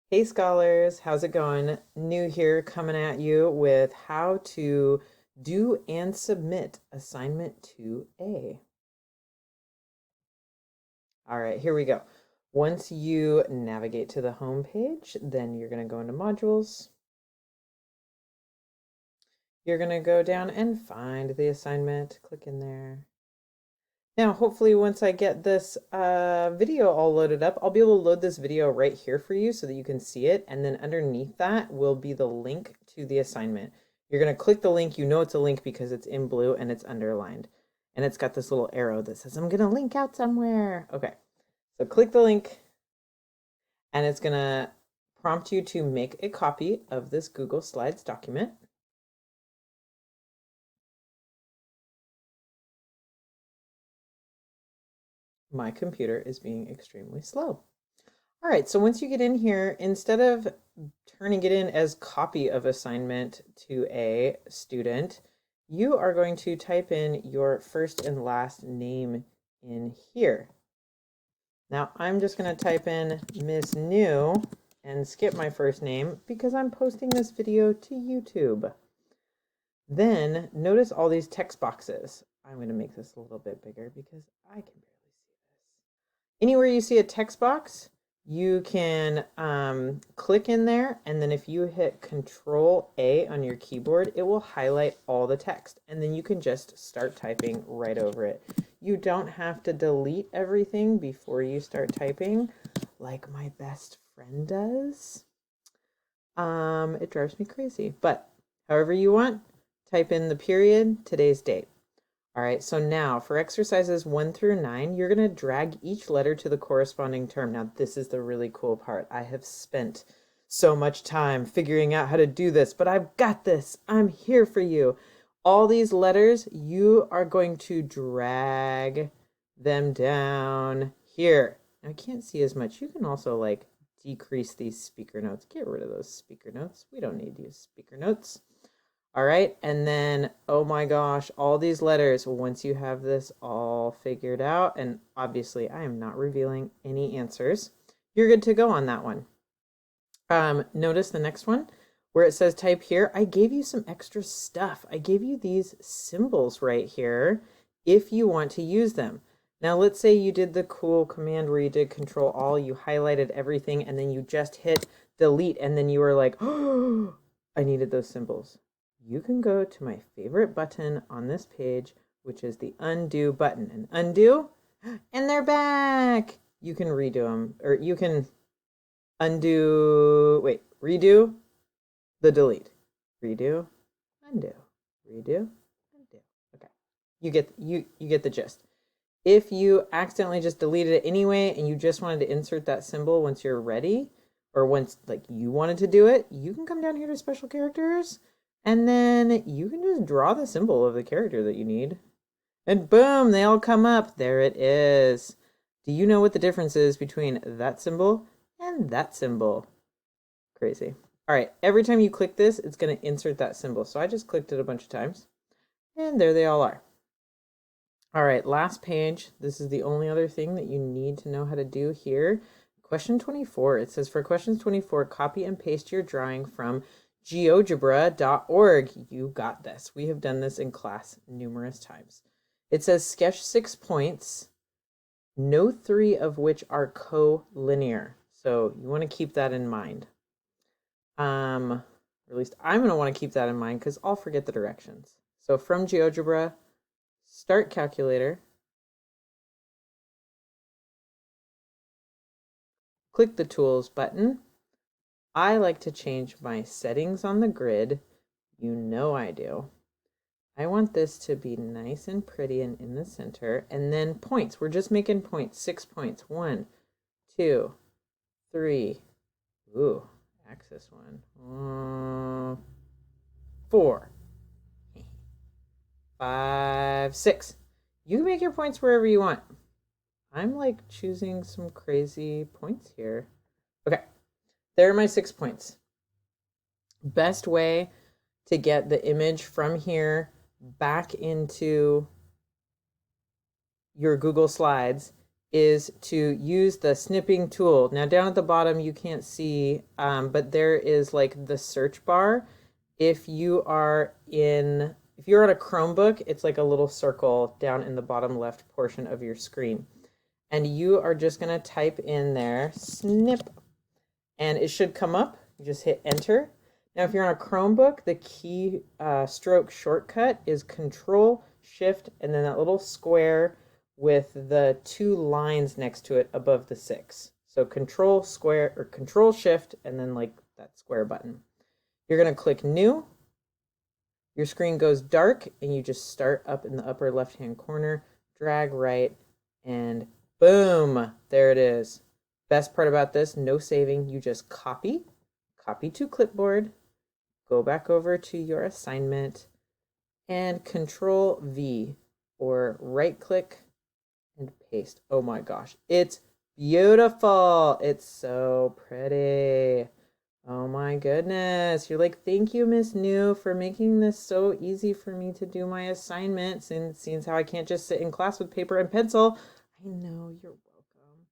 Hey scholars, how's it going? New here coming at you with how to do and submit assignment 2A. All right, here we go. Once you navigate to the home page, then you're going to go into modules. You're going to go down and find the assignment. Click in there. Now, hopefully once I get this video all loaded up, I'll be able to load this video right here for you so that you can see it. And then underneath that will be the link to the assignment. You're going to click the link. You know it's a link because it's in blue and it's underlined. And it's got this little arrow that says, I'm going to link out somewhere. Okay, so click the link and it's going to prompt you to make a copy of this Google Slides document. My computer is being extremely slow. All right, so once you get in here, instead of turning it in as copy of assignment to a student, you are going to type in your first and last name in here. Now I'm just going to type in Miss New and skip my first name because I'm posting this video to YouTube. Then notice all these text boxes. I'm going to make this a little bit bigger because I can barely see this. Anywhere you see a text box, you can click in there, and then if you hit Control A on your keyboard, it will highlight all the text, and then you can just start typing right over it. You don't have to delete everything before you start typing, like my best friend does. It drives me crazy, but however you want, type in the period, today's date. All right, so now for exercises 1 through 9, you're going to drag each letter to the corresponding term. Now, this is the really cool part. I have spent so much time figuring out how to do this, but I've got this. I'm here for you. All these letters, you are going to drag them down here. Now, I can't see as much. You can also like decrease these speaker notes. Get rid of those speaker notes. We don't need to use speaker notes. All right, and then, oh my gosh, all these letters, once you have this all figured out, and obviously I am not revealing any answers, you're good to go on that one. Notice the next one where it says type here. I gave you some extra stuff. I gave you these symbols right here if you want to use them. Now let's say you did the cool command where you did Control All, you highlighted everything, and then you just hit delete, and then you were like, oh, I needed those symbols. You can go to my favorite button on this page, which is the undo button, and undo, and they're back. You can redo them, or you can redo the delete. Redo, undo, redo, undo. Okay. You get the gist. If you accidentally just deleted it anyway and you just wanted to insert that symbol once you're ready, or once like you wanted to do it, you can come down here to special characters and then you can just draw the symbol of the character that you need. And boom, they all come up. There it is. Do you know what the difference is between that symbol and that symbol? Crazy. All right, every time you click this, it's going to insert that symbol. So I just clicked it a bunch of times, and there they all are. All right, last page. This is the only other thing that you need to know how to do here. Question 24. It says for questions 24, copy and paste your drawing from geogebra.org. You got this. We have done this in class numerous times. It says sketch 6 points, no 3 of which are collinear. So you want to keep that in mind. Or at least I'm going to want to keep that in mind because I'll forget the directions. So from GeoGebra, start calculator, click the tools button. I like to change my settings on the grid. You know I do. I want this to be nice and pretty and in the center. And then points. We're just making points. 6 points. 1, 2, 3. Ooh, axis 1. 4, 5, 6. You can make your points wherever you want. I'm like choosing some crazy points here. Okay, there are my 6 points. Best way to get the image from here back into your Google Slides is to use the snipping tool. Now down at the bottom you can't see, but there is like the search bar. If you're on a Chromebook, it's like a little circle down in the bottom left portion of your screen. And you are just going to type in there, snip, and it should come up. You just hit enter. Now, if you're on a Chromebook, the key stroke shortcut is Control Shift and then that little square with the 2 lines next to it above the 6. So Control square or Control Shift and then like that square button. You're going to click New. Your screen goes dark and you just start up in the upper left-hand corner, drag right, and boom, there it is. Best part about this, no saving. You just copy to clipboard, go back over to your assignment, and Control V or right click and paste. Oh my gosh, it's beautiful. It's so pretty. Oh my goodness. You're like, thank you, Miss New, for making this so easy for me to do my assignments. And seeing how I can't just sit in class with paper and pencil. I know, you're welcome.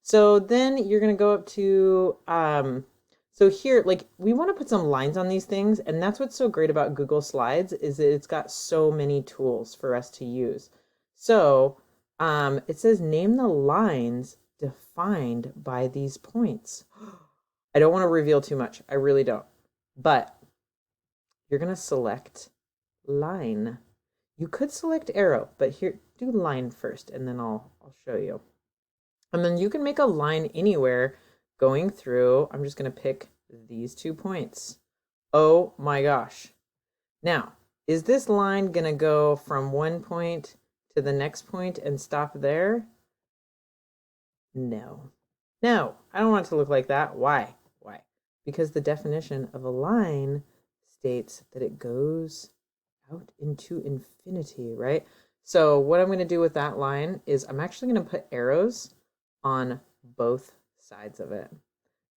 So then you're going to go up to, so here, like we want to put some lines on these things. And that's what's so great about Google Slides is that it's got so many tools for us to use. So it says name the lines defined by these points. I don't want to reveal too much. I really don't. But you're going to select line. You could select arrow, but here, do line first, and then I'll show you. And then you can make a line anywhere going through. I'm just going to pick these 2 points. Oh my gosh. Now, is this line going to go from one point to the next point and stop there? No. No, I don't want it to look like that. Why? Why? Because the definition of a line states that it goes out into infinity, right? So what I'm going to do with that line is I'm actually going to put arrows on both sides of it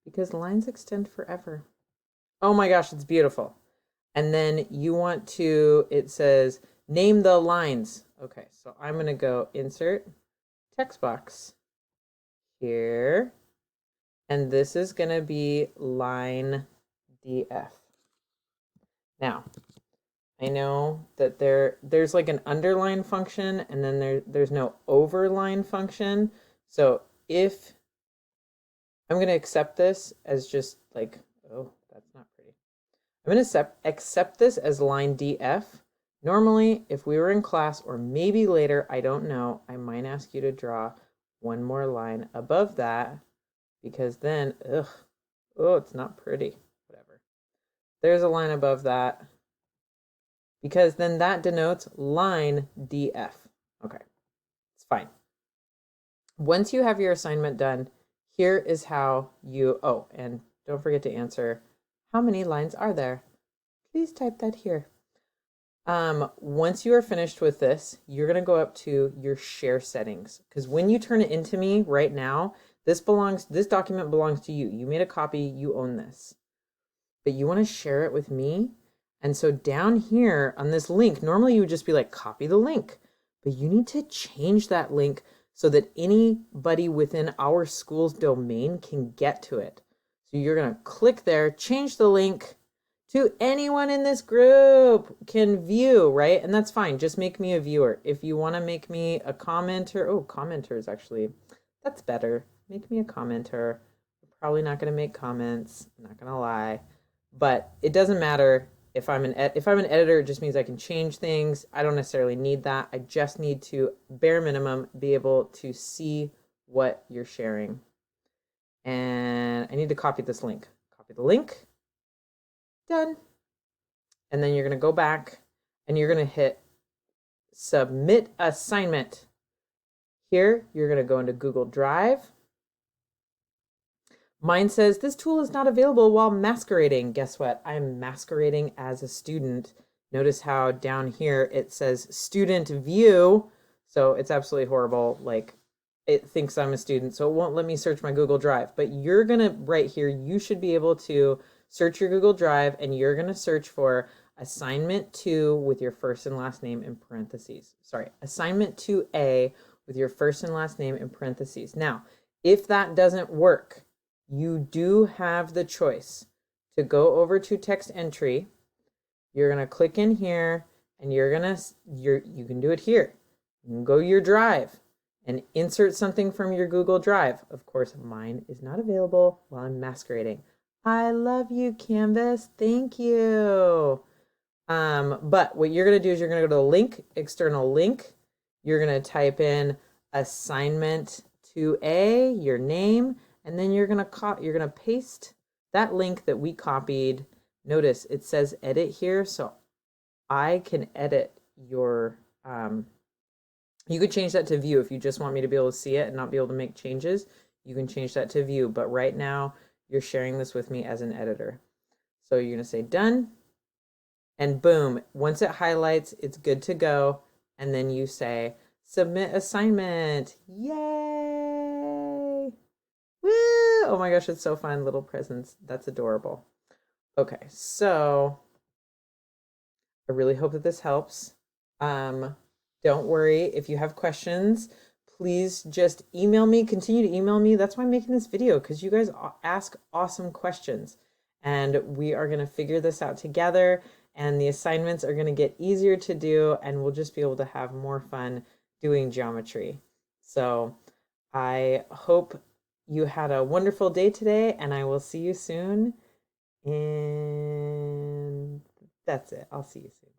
because lines extend forever. Oh my gosh, it's beautiful. And then you want to, it says, name the lines. Okay, so I'm going to go insert text box here. And this is going to be line DF. Now, I know that there's like an underline function and then there's no overline function. So if I'm going to accept this as just like, oh, that's not pretty. I'm going to accept this as line DF. Normally, if we were in class or maybe later, I don't know, I might ask you to draw one more line above that. Because then, oh, it's not pretty. Whatever. There's a line above that. Because then that denotes line DF. Okay, it's fine. Once you have your assignment done, here is how you, oh, and don't forget to answer, how many lines are there? Please type that here. Once you are finished with this, you're going to go up to your share settings. Because when you turn it into me right now, this document belongs to you. You made a copy, you own this. But you want to share it with me. And so down here on this link, normally you would just be like, copy the link. But you need to change that link so that anybody within our school's domain can get to it. So you're going to click there, change the link to anyone in this group can view, right? And that's fine. Just make me a viewer. If you want to make me a commenter, oh, commenters actually, that's better. Make me a commenter. I'm probably not going to make comments. I'm not going to lie. But it doesn't matter. If I'm an editor, it just means I can change things. I don't necessarily need that. I just need to, bare minimum, be able to see what you're sharing. And I need to copy this link. Copy the link. Done. And then you're going to go back and you're going to hit submit assignment. Here, you're going to go into Google Drive. Mine says this tool is not available while masquerading. Guess what? I'm masquerading as a student. Notice how down here it says student view. So it's absolutely horrible. Like it thinks I'm a student, so it won't let me search my Google Drive. But you're going to, right here, you should be able to search your Google Drive and you're going to search for assignment 2 with your first and last name in parentheses. Sorry, assignment 2A with your first and last name in parentheses. Now, if that doesn't work, you do have the choice to go over to text entry. You're going to click in here and you can do it here. You can go to your drive and insert something from your Google Drive. Of course, mine is not available while I'm masquerading. I love you, Canvas. Thank you. But what you're going to do is you're going to go to the link, external link. You're going to type in assignment 2A, your name, and then you're going to paste that link that we copied. Notice it says edit here, so I can edit your you could change that to view if you just want me to be able to see it and not be able to make changes. You can change that to view, but right now you're sharing this with me as an editor. So you're going to say done, and boom, once it highlights, it's good to go. And then you say submit assignment. Yay! Woo! Oh my gosh, it's so fun. Little presents. That's adorable. Okay, so I really hope that this helps. Don't worry if you have questions. Please just email me, continue to email me. That's why I'm making this video, because you guys ask awesome questions. And we are going to figure this out together, and the assignments are going to get easier to do, and we'll just be able to have more fun doing geometry. So I hope you had a wonderful day today, and I will see you soon. And that's it. I'll see you soon.